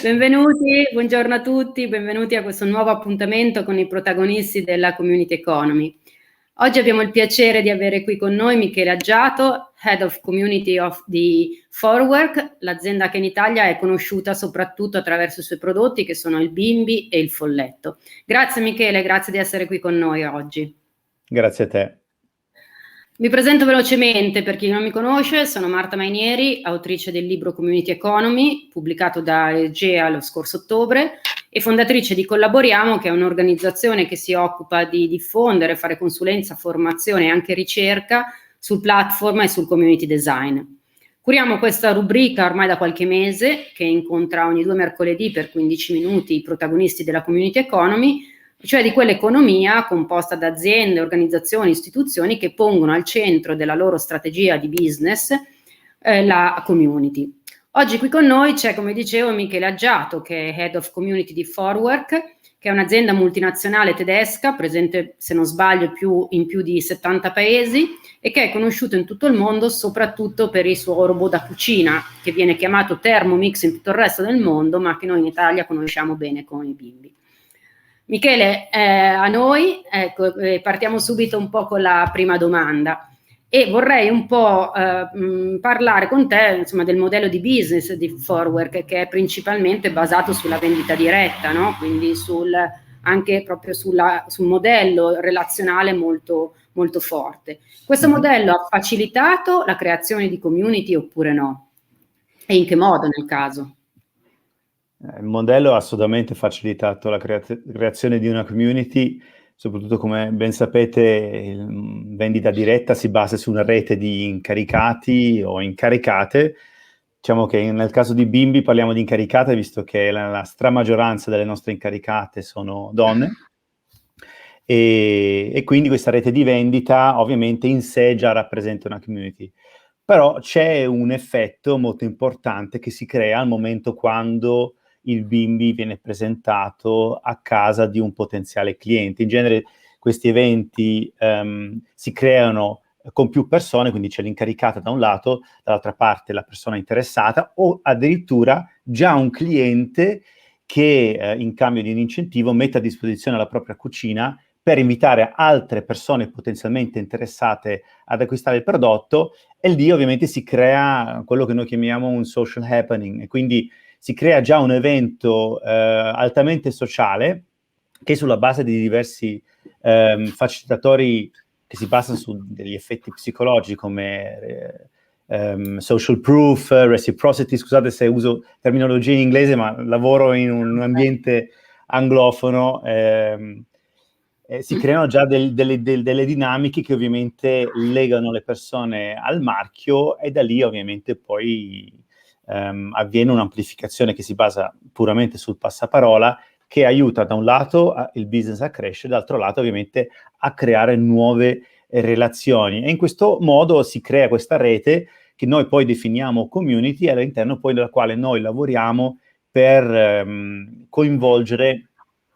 Benvenuti, buongiorno a tutti, benvenuti a questo nuovo appuntamento con i protagonisti della Community Economy. Oggi abbiamo il piacere di avere qui con noi Michele Aggiato, Head of Community di Forwork, l'azienda che in Italia è conosciuta soprattutto attraverso i suoi prodotti che sono il bimbi e il folletto. Grazie Michele, grazie di essere qui con noi oggi. Grazie a te. Mi presento velocemente per chi non mi conosce, sono Marta Mainieri, autrice del libro Community Economy, pubblicato da Egea lo scorso ottobre, e fondatrice di Collaboriamo, che è un'organizzazione che si occupa di diffondere, fare consulenza, formazione e anche ricerca sul platform e sul community design. Curiamo questa rubrica ormai da qualche mese, che incontra ogni 2 mercoledì per 15 minuti i protagonisti della Community Economy, cioè di quell'economia composta da aziende, organizzazioni, istituzioni che pongono al centro della loro strategia di business la community. Oggi qui con noi c'è, come dicevo, Michele Aggiato, che è Head of Community di Forwork, che è un'azienda multinazionale tedesca, presente, se non sbaglio, in più di 70 paesi, e che è conosciuto in tutto il mondo soprattutto per il suo robot da cucina, che viene chiamato Thermomix in tutto il resto del mondo, ma che noi in Italia conosciamo bene come i bimbi. Michele, a noi, ecco, partiamo subito un po' con la prima domanda e vorrei un po' parlare con te, insomma, del modello di business di Forwork, che è principalmente basato sulla vendita diretta, no? Quindi anche proprio sul modello relazionale molto, molto forte. Questo modello ha facilitato la creazione di community oppure no? E in che modo nel caso? Il modello ha assolutamente facilitato la creazione di una community, soprattutto come ben sapete, vendita diretta si basa su una rete di incaricati o incaricate. Diciamo che nel caso di bimbi parliamo di incaricate, visto che la stramaggioranza delle nostre incaricate sono donne. E quindi questa rete di vendita ovviamente in sé già rappresenta una community. Però c'è un effetto molto importante che si crea al momento quando il bimbi viene presentato a casa di un potenziale cliente. In genere questi eventi si creano con più persone, quindi c'è l'incaricata da un lato, dall'altra parte la persona interessata o addirittura già un cliente che in cambio di un incentivo mette a disposizione la propria cucina per invitare altre persone potenzialmente interessate ad acquistare il prodotto, e lì ovviamente si crea quello che noi chiamiamo un social happening, e quindi si crea già un evento altamente sociale che sulla base di diversi facilitatori che si basano su degli effetti psicologici come social proof, reciprocity, scusate se uso terminologie in inglese, ma lavoro in un ambiente anglofono, si creano già delle dinamiche che ovviamente legano le persone al marchio, e da lì ovviamente poi avviene un'amplificazione che si basa puramente sul passaparola, che aiuta da un lato il business a crescere, dall'altro lato ovviamente a creare nuove relazioni, e in questo modo si crea questa rete che noi poi definiamo community, all'interno poi della quale noi lavoriamo per coinvolgere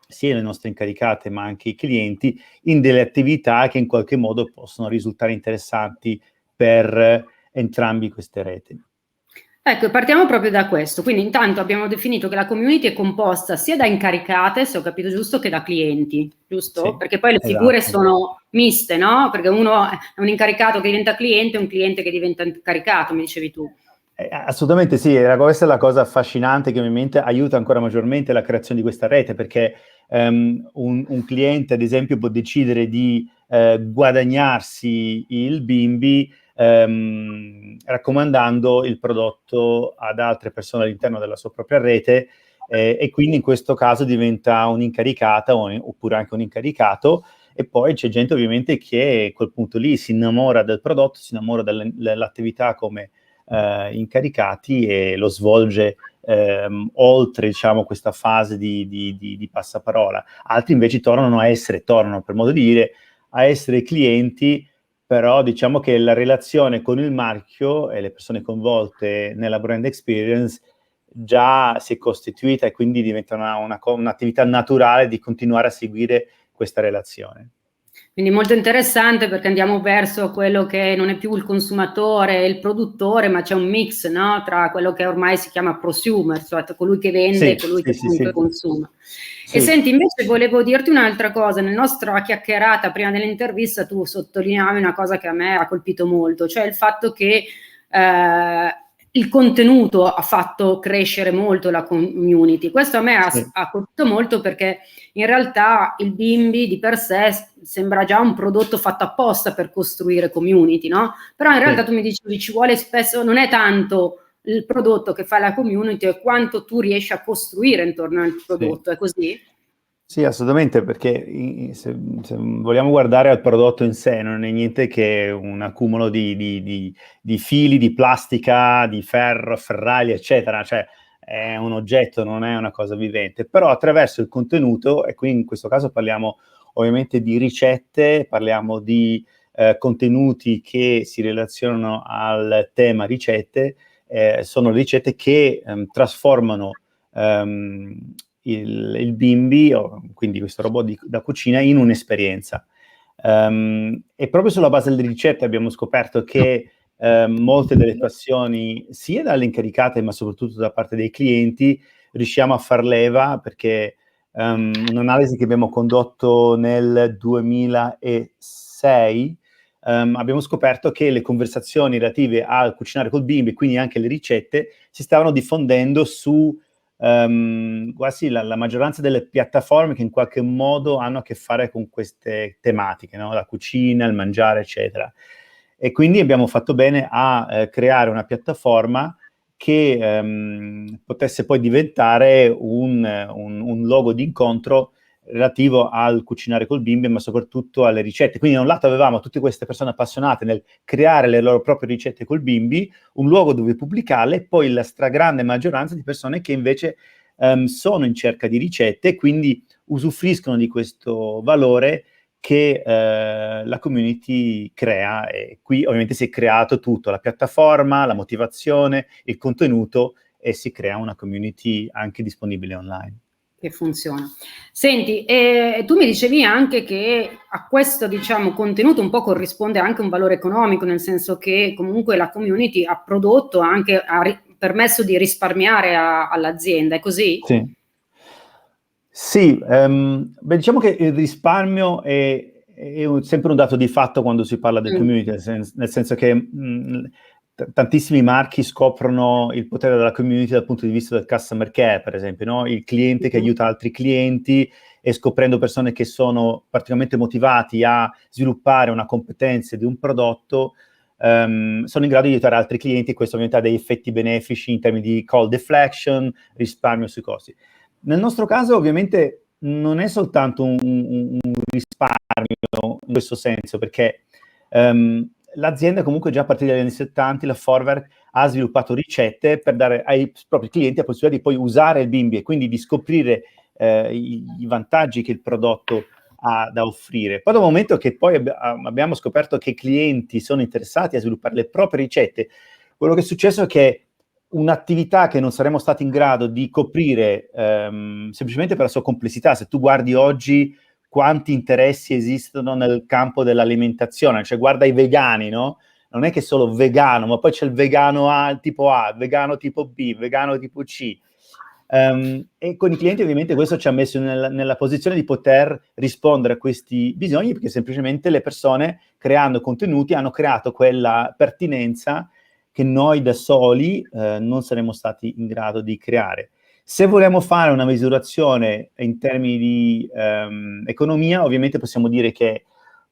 sia le nostre incaricate ma anche i clienti in delle attività che in qualche modo possono risultare interessanti per entrambi queste reti. Ecco, partiamo proprio da questo. Quindi intanto abbiamo definito che la community è composta sia da incaricate, se ho capito giusto, che da clienti, giusto? Sì, perché poi le figure sono miste, no? Perché uno è un incaricato che diventa cliente e un cliente che diventa incaricato, mi dicevi tu. Assolutamente sì, questa è la cosa affascinante che ovviamente aiuta ancora maggiormente la creazione di questa rete, perché un cliente ad esempio può decidere di guadagnarsi il bimbi raccomandando il prodotto ad altre persone all'interno della sua propria rete, e quindi in questo caso diventa un'incaricata oppure anche un incaricato. E poi c'è gente ovviamente che a quel punto lì si innamora del prodotto, si innamora dell'attività come incaricati, e lo svolge oltre, diciamo, questa fase di passaparola. Altri invece tornano per modo di dire, a essere clienti, però diciamo che la relazione con il marchio e le persone coinvolte nella brand experience già si è costituita, e quindi diventa un'attività naturale di continuare a seguire questa relazione. Quindi molto interessante, perché andiamo verso quello che non è più il consumatore e il produttore, ma c'è un mix, no? Tra quello che ormai si chiama prosumer, cioè colui che vende e Sì, colui che sì, sì, comunque sì. consuma. E Sì, senti, invece volevo dirti un'altra cosa. Nella nostra chiacchierata prima dell'intervista tu sottolineavi una cosa che a me ha colpito molto, cioè il fatto che il contenuto ha fatto crescere molto la community. Questo a me sì, ha colpito molto, perché in realtà il Bimbi di per sé sembra già un prodotto fatto apposta per costruire community, no? Però in realtà sì, tu mi dicevi, ci vuole spesso, non è tanto il prodotto che fa la community, è quanto tu riesci a costruire intorno al sì. prodotto, è così? Sì, assolutamente, perché se vogliamo guardare al prodotto in sé, non è niente che un accumulo di fili, di plastica, di ferro, ferragli, eccetera. Cioè, è un oggetto, non è una cosa vivente. Però attraverso il contenuto, e qui in questo caso parliamo ovviamente di ricette, parliamo di contenuti che si relazionano al tema ricette, sono ricette che trasformano il bimbi, quindi questo robot da cucina, in un'esperienza. E proprio sulla base delle ricette abbiamo scoperto che molte delle passioni, sia dalle incaricate, ma soprattutto da parte dei clienti, riusciamo a far leva, perché un'analisi che abbiamo condotto nel 2006, abbiamo scoperto che le conversazioni relative al cucinare col bimbi, quindi anche le ricette, si stavano diffondendo su quasi la maggioranza delle piattaforme che in qualche modo hanno a che fare con queste tematiche, no? La cucina, il mangiare, eccetera. E quindi abbiamo fatto bene a creare una piattaforma che potesse poi diventare un luogo di incontro relativo al cucinare col bimbi, ma soprattutto alle ricette. Quindi da un lato avevamo tutte queste persone appassionate nel creare le loro proprie ricette col bimbi, un luogo dove pubblicarle, e poi la stragrande maggioranza di persone che invece sono in cerca di ricette e quindi usufruiscono di questo valore che la community crea. E qui ovviamente si è creato tutto, la piattaforma, la motivazione, il contenuto, e si crea una community anche disponibile online. Che funziona. Senti, tu mi dicevi anche che a questo, diciamo, contenuto un po' corrisponde anche un valore economico, nel senso che comunque la community ha prodotto, anche ha permesso di risparmiare all'azienda, è così? Sì. Sì, beh, diciamo che il risparmio è sempre un dato di fatto quando si parla del Mm. community, nel senso che tantissimi marchi scoprono il potere della community dal punto di vista del customer care, per esempio, no? Il cliente che aiuta altri clienti, e scoprendo persone che sono particolarmente motivati a sviluppare una competenza di un prodotto, sono in grado di aiutare altri clienti, e questo ovviamente ha degli effetti benefici in termini di call deflection, risparmio sui costi. Nel nostro caso ovviamente non è soltanto un risparmio in questo senso, perché l'azienda comunque già a partire dagli anni 70, la Forwerk, ha sviluppato ricette per dare ai propri clienti la possibilità di poi usare il bimbi e quindi di scoprire i vantaggi che il prodotto ha da offrire. Poi da un momento che poi abbiamo scoperto che i clienti sono interessati a sviluppare le proprie ricette, quello che è successo è che un'attività che non saremmo stati in grado di coprire semplicemente per la sua complessità. Se tu guardi oggi quanti interessi esistono nel campo dell'alimentazione, cioè guarda i vegani, no? Non è che solo vegano, ma poi c'è il vegano tipo A, il vegano tipo B, il vegano tipo C. E con i clienti ovviamente questo ci ha messo nella posizione di poter rispondere a questi bisogni, perché semplicemente le persone, creando contenuti, hanno creato quella pertinenza che noi da soli non saremmo stati in grado di creare. Se vogliamo fare una misurazione in termini di economia, ovviamente possiamo dire che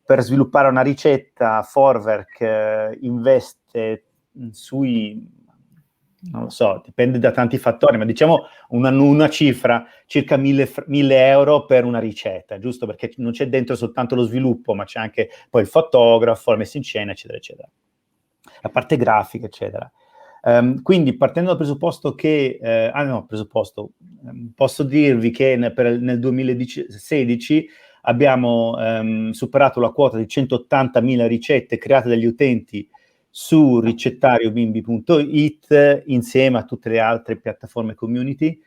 per sviluppare una ricetta Forwerk investe sui, non lo so, dipende da tanti fattori, ma diciamo una cifra, circa 1000 euro per una ricetta, giusto? Perché non c'è dentro soltanto lo sviluppo, ma c'è anche poi il fotografo, la messa in scena, eccetera, eccetera. La parte grafica, eccetera. Quindi partendo dal presupposto che, posso dirvi che nel 2016 abbiamo superato la quota di 180.000 ricette create dagli utenti su ricettariobimbi.it insieme a tutte le altre piattaforme community,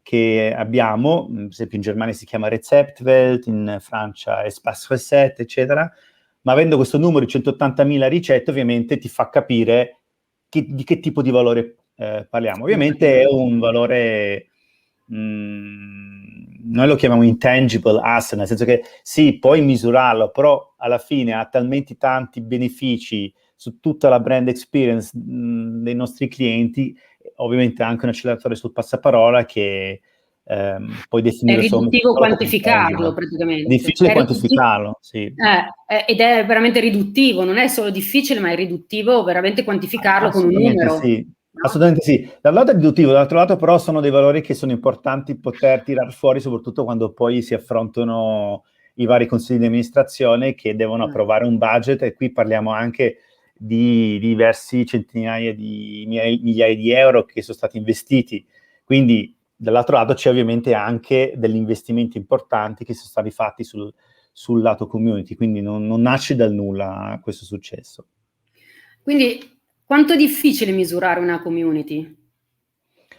che abbiamo, per esempio in Germania si chiama Rezeptwelt, in Francia Espace Recette, eccetera, ma avendo questo numero di 180.000 ricette ovviamente ti fa capire di che tipo di valore parliamo. Ovviamente è un valore, noi lo chiamiamo intangible asset, nel senso che sì, puoi misurarlo, però alla fine ha talmente tanti benefici su tutta la brand experience dei nostri clienti, ovviamente anche un acceleratore sul passaparola che puoi È definire riduttivo quantificarlo praticamente. È difficile quantificarlo, sì. Ed è veramente riduttivo, non è solo difficile, ma è riduttivo veramente quantificarlo con un numero. Sì. No? Assolutamente sì. Da un lato è riduttivo, dall'altro lato però sono dei valori che sono importanti poter tirar fuori, soprattutto quando poi si affrontano i vari consigli di amministrazione che devono approvare un budget, e qui parliamo anche di diversi centinaia di migliaia di euro che sono stati investiti. Quindi dall'altro lato c'è ovviamente anche degli investimenti importanti che sono stati fatti sul lato community, quindi non nasce dal nulla questo successo. Quindi quanto è difficile misurare una community?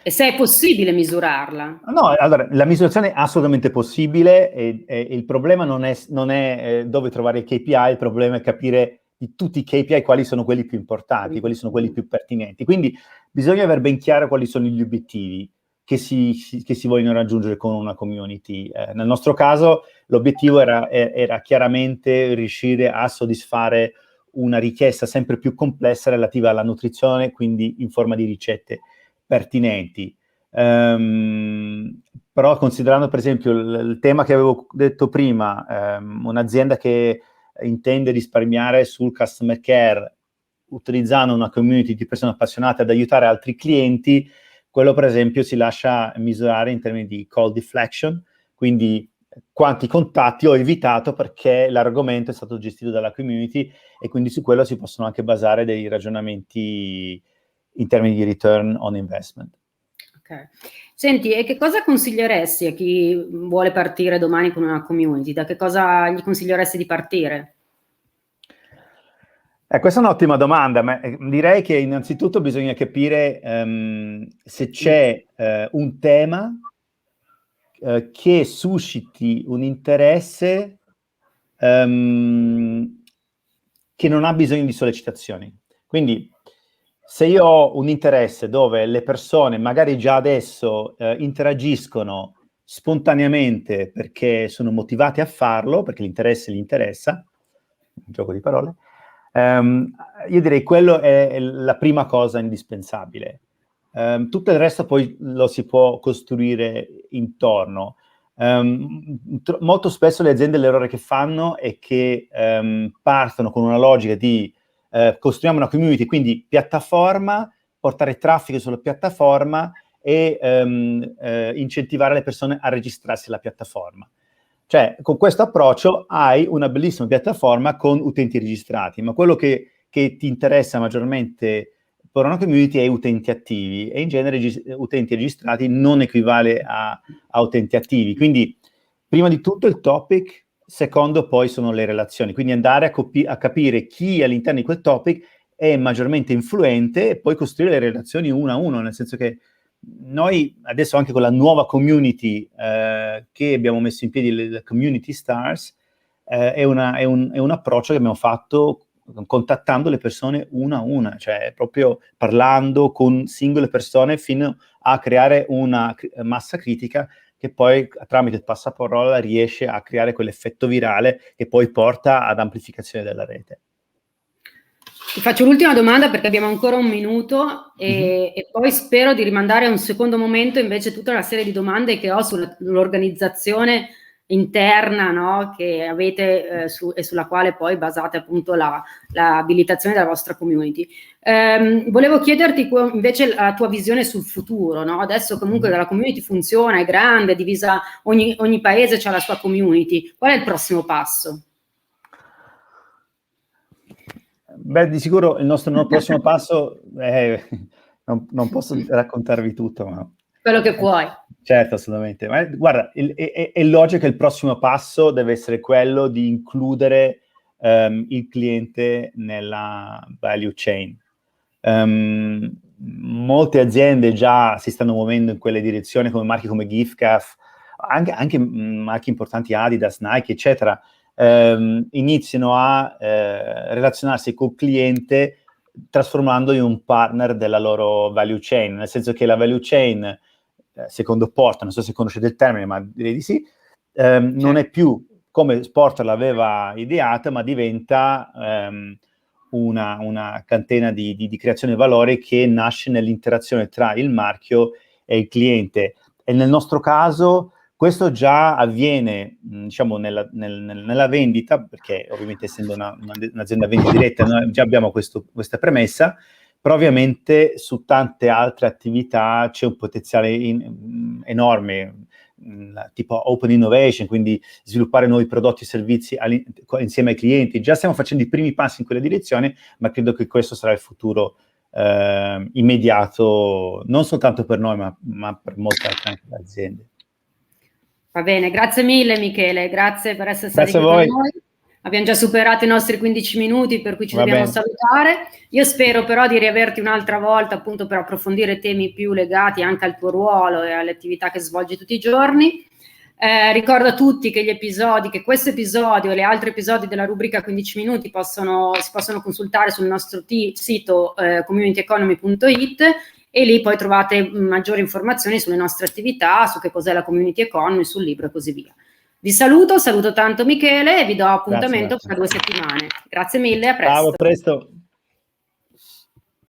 E se è possibile misurarla? No, allora, la misurazione è assolutamente possibile e il problema non è dove trovare il KPI, il problema è capire di tutti i KPI quali sono quelli più importanti, quali sono quelli più pertinenti. Quindi bisogna aver ben chiaro quali sono gli obiettivi che si vogliono raggiungere con una community. Nel nostro caso l'obiettivo era chiaramente riuscire a soddisfare una richiesta sempre più complessa relativa alla nutrizione, quindi in forma di ricette pertinenti. Però considerando per esempio il tema che avevo detto prima, un'azienda che intende risparmiare sul customer care utilizzando una community di persone appassionate ad aiutare altri clienti, quello per esempio si lascia misurare in termini di call deflection, quindi quanti contatti ho evitato perché l'argomento è stato gestito dalla community, e quindi su quello si possono anche basare dei ragionamenti in termini di return on investment. Okay. Senti, e che cosa consiglieresti a chi vuole partire domani con una community? Da che cosa gli consiglieresti di partire? Questa è un'ottima domanda, ma direi che innanzitutto bisogna capire se c'è un tema che susciti un interesse che non ha bisogno di sollecitazioni. Quindi se io ho un interesse dove le persone magari già adesso interagiscono spontaneamente perché sono motivate a farlo, perché l'interesse gli interessa, un gioco di parole, io direi quello è la prima cosa indispensabile. Tutto il resto poi lo si può costruire intorno. Molto spesso le aziende l'errore che fanno è che partono con una logica di costruiamo una community, quindi piattaforma, portare traffico sulla piattaforma e incentivare le persone a registrarsi alla piattaforma. Cioè, con questo approccio hai una bellissima piattaforma con utenti registrati, ma quello che ti interessa maggiormente per una community è utenti attivi, e in genere utenti registrati non equivale a utenti attivi. Quindi, prima di tutto il topic, secondo poi sono le relazioni. Quindi andare a capire chi all'interno di quel topic è maggiormente influente e poi costruire le relazioni uno a uno, nel senso che noi adesso anche con la nuova community che abbiamo messo in piedi, le Community Stars, è un approccio che abbiamo fatto contattando le persone una a una, cioè proprio parlando con singole persone fino a creare una massa critica che poi tramite il passaparola riesce a creare quell'effetto virale che poi porta ad amplificazione della rete. Ti faccio l'ultima domanda perché abbiamo ancora un minuto e poi spero di rimandare a un secondo momento invece tutta una serie di domande che ho sull'organizzazione interna, no, che avete e sulla quale poi basate appunto l'abilitazione della vostra community. Volevo chiederti invece la tua visione sul futuro, no? Adesso comunque la community funziona, è grande, è divisa, ogni paese ha la sua community. Qual è il prossimo passo? Beh, di sicuro il nostro prossimo passo non posso raccontarvi tutto, ma quello che puoi. Certo, assolutamente. Ma guarda, è logico che il prossimo passo deve essere quello di includere il cliente nella value chain. molte aziende già si stanno muovendo in quelle direzioni, come marchi come Giftcraft, anche marchi importanti, Adidas, Nike, eccetera, iniziano a relazionarsi col cliente trasformandolo in un partner della loro value chain, nel senso che la value chain, secondo Porter, non so se conoscete il termine, ma direi di sì, non è più come Porter l'aveva ideata, ma diventa una catena di creazione valore che nasce nell'interazione tra il marchio e il cliente. E nel nostro caso questo già avviene, diciamo, nella vendita, perché ovviamente essendo un'azienda vendita diretta noi già abbiamo questa premessa, però ovviamente su tante altre attività c'è un potenziale enorme, tipo open innovation, quindi sviluppare nuovi prodotti e servizi insieme ai clienti. Già stiamo facendo i primi passi in quella direzione, ma credo che questo sarà il futuro immediato, non soltanto per noi, ma per molte altre aziende. Va bene, grazie mille Michele, grazie per essere stati qui con noi. Abbiamo già superato i nostri 15 minuti, per cui ci dobbiamo salutare. Io spero però di riaverti un'altra volta, appunto, per approfondire temi più legati anche al tuo ruolo e alle attività che svolgi tutti i giorni. Ricordo a tutti che che questo episodio e gli altri episodi della rubrica 15 minuti si possono consultare sul nostro sito communityeconomy.it, e lì poi trovate maggiori informazioni sulle nostre attività, su che cos'è la community economy, sul libro e così via. Vi saluto tanto Michele e vi do appuntamento fra 2 settimane. Grazie mille, a presto. Ciao, a presto.